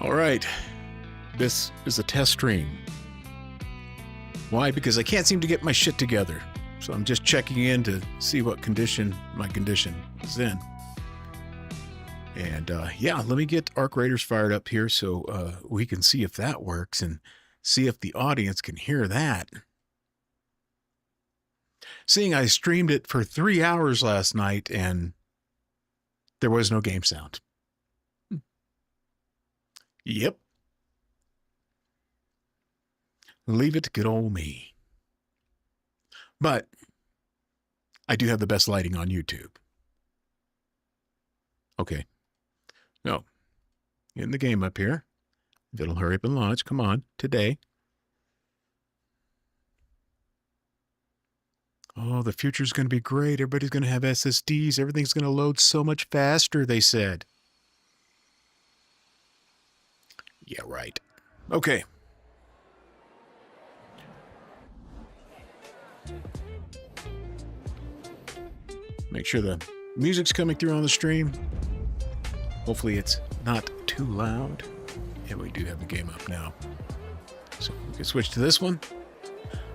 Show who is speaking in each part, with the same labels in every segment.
Speaker 1: All right, this is a test stream. Why? Because I can't seem to get my shit together. So I'm just checking in to see what condition my condition is in. And yeah, let me get Arc Raiders fired up here so we can see if that works and see if the audience can hear that. Seeing I streamed it for 3 hours last night and there was no game sound. Yep. Leave it to good old me. But I do have the best lighting on YouTube. Okay. No. Getting the game up here. If it'll hurry up and launch. Come on. Today. Oh, the future's going to be great. Everybody's going to have SSDs. Everything's going to load so much faster, they said. Yeah, right. Okay. Make sure the music's coming through on the stream. Hopefully it's not too loud. Yeah, we do have the game up now. So we can switch to this one.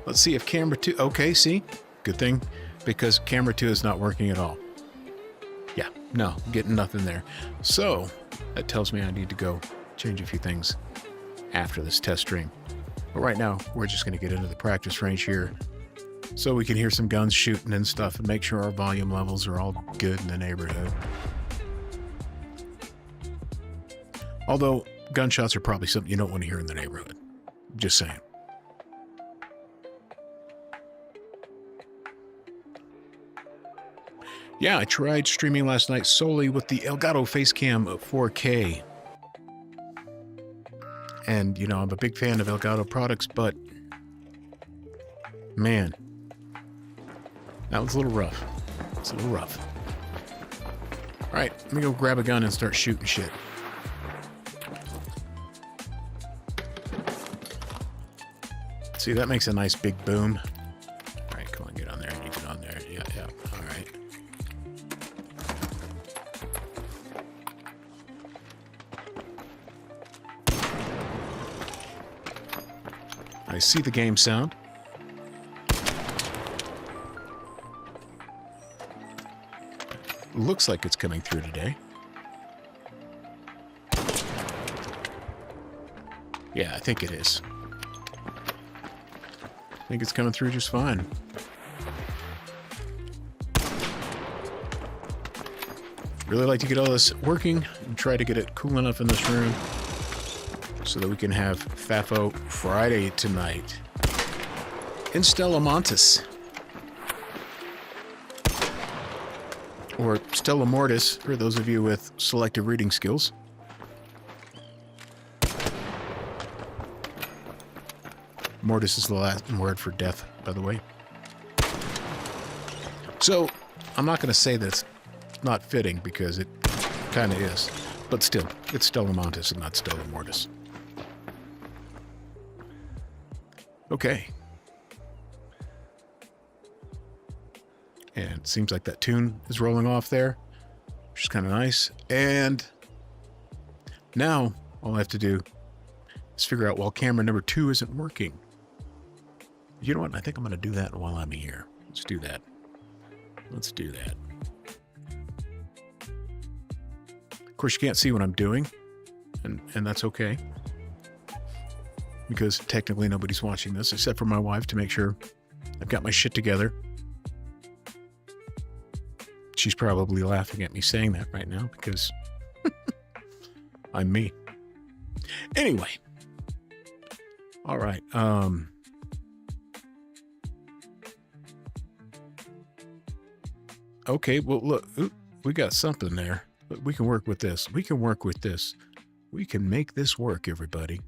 Speaker 1: Let's see if camera 2... Okay, see? Good thing, because camera 2 is not working at all. Yeah, no, getting nothing there. So that tells me I need to go change a few things after this test stream. But right now, we're just going to get into the practice range here so we can hear some guns shooting and stuff and make sure our volume levels are all good in the neighborhood. Although gunshots are probably something you don't want to hear in the neighborhood. Just saying. Yeah, I tried streaming last night solely with the Elgato Facecam 4K. And, you know, I'm a big fan of Elgato products, but man, that was a little rough. It's a little rough. All right, let me go grab a gun and start shooting shit. See, that makes a nice big boom. All right, come on, get on there. You get on there. Yeah, yeah. All right. I see the game sound. Looks like it's coming through today. Yeah, I think it is. I think it's coming through just fine. Really like to get all this working and try to get it cool enough in this room so that we can have FAFO Friday tonight in Stella Montis. Or Stella Mortis, for those of you with selective reading skills. Mortis is the Latin word for death, by the way. So, I'm not going to say that it's not fitting, because it kind of is. But still, it's Stella Montis and not Stella Mortis. Okay. And it seems like that tune is rolling off there, which is kind of nice. And now all I have to do is figure out, well, camera number 2 isn't working. You know what? I think I'm going to do that while I'm here. Let's do that. Let's do that. Of course, you can't see what I'm doing, and that's okay. Because technically nobody's watching this except for my wife to make sure I've got my shit together. She's probably laughing at me saying that right now because I'm me. Anyway. All right. Okay, well, look, we got something there. But we can work with this. We can work with this. We can make this work, everybody.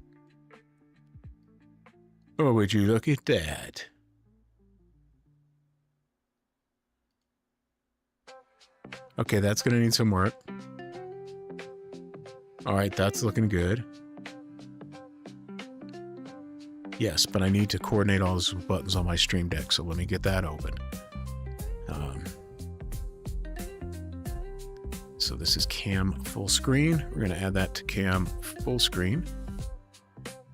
Speaker 1: Oh, would you look at that? Okay, that's going to need some work. All right, that's looking good. Yes, but I need to coordinate all those buttons on my Stream Deck, so let me get that open. So this is cam full screen. We're going to add that to cam full screen.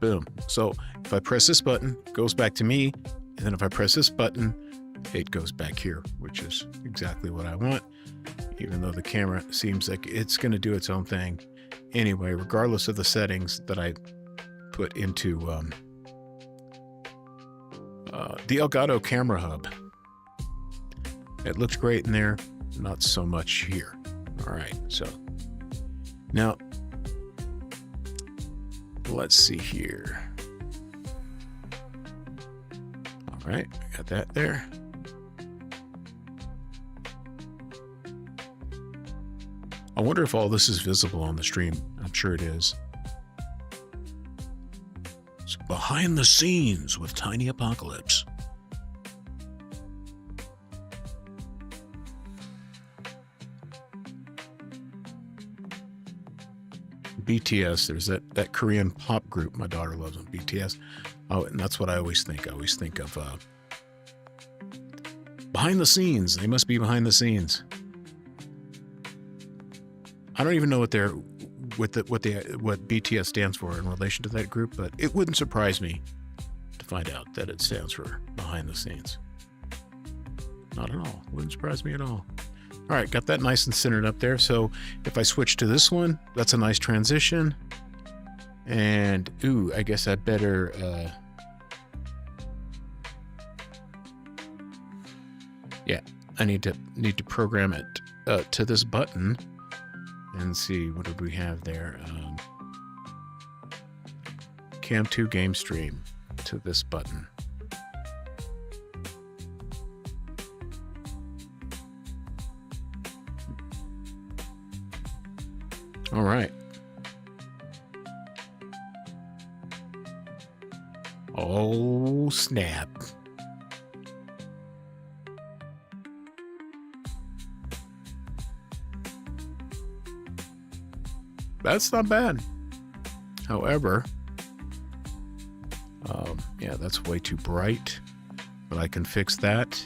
Speaker 1: Boom. So if I press this button, it goes back to me. And then if I press this button, it goes back here, which is exactly what I want, even though the camera seems like it's going to do its own thing anyway, regardless of the settings that I put into the Elgato Camera Hub. It looks great in there, not so much here. All right, so now let's see here. All right, got that there. I wonder if all this is visible on the stream. I'm sure it is. It's behind the scenes with Tiny Apocalypse. BTS, there's that Korean pop group my daughter loves on BTS. Oh, and that's what I always think. I always think of behind the scenes. They must be behind the scenes. I don't even know what BTS stands for in relation to that group, but it wouldn't surprise me to find out that it stands for behind the scenes. Not at all. Wouldn't surprise me at all. All right, got that nice and centered up there. So if I switch to this one, that's a nice transition. And ooh, I guess I better yeah, I need to program it to this button. And see, what did we have there? Cam2 game stream to this button. All right. Oh, snap. That's not bad. However, yeah, that's way too bright, but I can fix that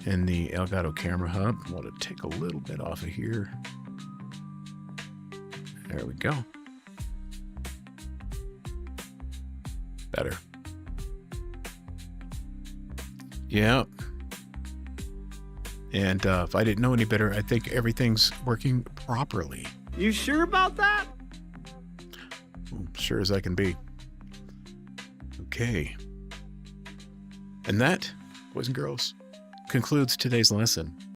Speaker 1: in the Elgato Camera Hub. I want to take a little bit off of here. There we go. Better. Yeah. And if I didn't know any better, I think everything's working properly.
Speaker 2: You sure about that?
Speaker 1: Sure as I can be. Okay. And that, boys and girls, concludes today's lesson.